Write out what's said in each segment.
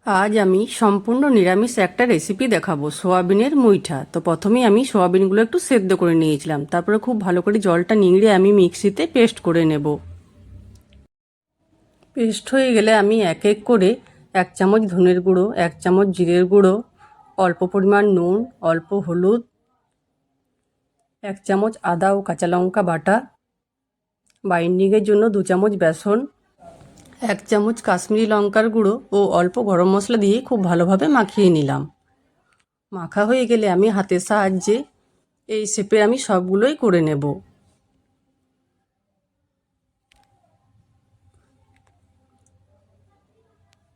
আজ আমি সম্পূর্ণ নিরামিষ একটা রেসিপি দেখাবো, সোয়াবিনের মুইঠা। তো প্রথমেই আমি সোয়াবিনগুলো একটু সেদ্ধ করে নিয়েছিলাম, তারপরে খুব ভালো করে জলটা নিংড়ে আমি মিক্সিতে পেস্ট করে নেব। পেস্ট হয়ে গেলে আমি এক এক করে 1 চামচ ধনের গুঁড়ো, 1 চামচ জিরের গুঁড়ো, অল্প পরিমাণ নুন, অল্প হলুদ, 1 চামচ আদা ও কাঁচা লঙ্কা বাটা, বাইন্ডিংয়ের জন্য 2 চামচ বেসন, 1 চামচ কাশ্মীরি লঙ্কার গুঁড়ো ও অল্প গরম মশলা দিয়ে খুব ভালোভাবে মাখিয়ে নিলাম। মাখা হয়ে গেলে আমি হাতের সাহায্যে এই শেপে আমি সবগুলোই করে নেব।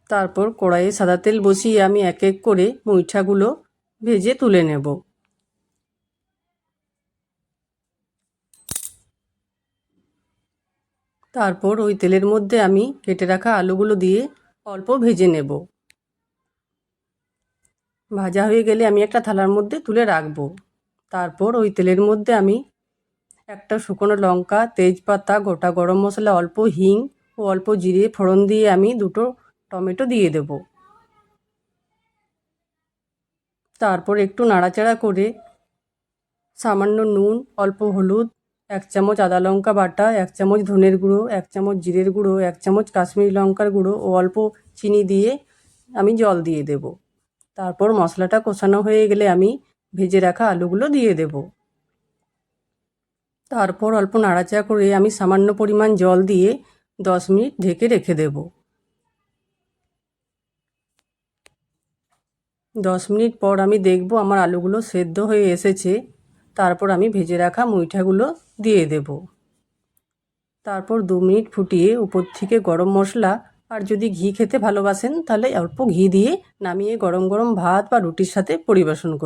তারপর কড়াইয়ে সাদা তেল বসিয়ে আমি এক এক করে মুইঠাগুলো ভেজে তুলে নেব। তারপর ওই তেলের মধ্যে আমি কেটে রাখা আলুগুলো দিয়ে অল্প ভেজে নেব। ভাজা হয়ে গেলে আমি একটা থালার মধ্যে তুলে রাখবো। তারপর ওই তেলের মধ্যে আমি একটা শুকনো লঙ্কা, তেজপাতা, গোটা গরম মশলা, অল্প হিং ও অল্প জিরে ফোড়ন দিয়ে আমি 2টো টমেটো দিয়ে দেব। তারপর একটু নাড়াচাড়া করে সামান্য নুন, অল্প হলুদ, 1 চামচ আদা লঙ্কা বাটা, 1 চামচ ধনের গুঁড়ো, 1 চামচ জিরের গুঁড়ো, 1 চামচ কাশ্মীরি লঙ্কার গুঁড়ো ও অল্প চিনি দিয়ে আমি জল দিয়ে দেব। তারপর মশলাটা কষানো হয়ে গেলে আমি ভেজে রাখা আলুগুলো দিয়ে দেব। তারপর অল্প নাড়াচাড়া করে আমি সামান্য পরিমাণ জল দিয়ে 10 মিনিট ঢেকে রেখে দেব। 10 মিনিট পর আমি দেখব আমার আলুগুলো সেদ্ধ হয়ে এসেছে। তারপর আমি ভেজে রাখা মুইঠাগুলো দিয়ে দেব। তারপর 2 মিনিট ফুটিয়ে উপর থেকে গরম মশলা আর যদি ঘি খেতে ভালোবাসেন তাহলে অল্প ঘি দিয়ে নামিয়ে গরম গরম ভাত বা রুটির সাথে পরিবেশন করুন।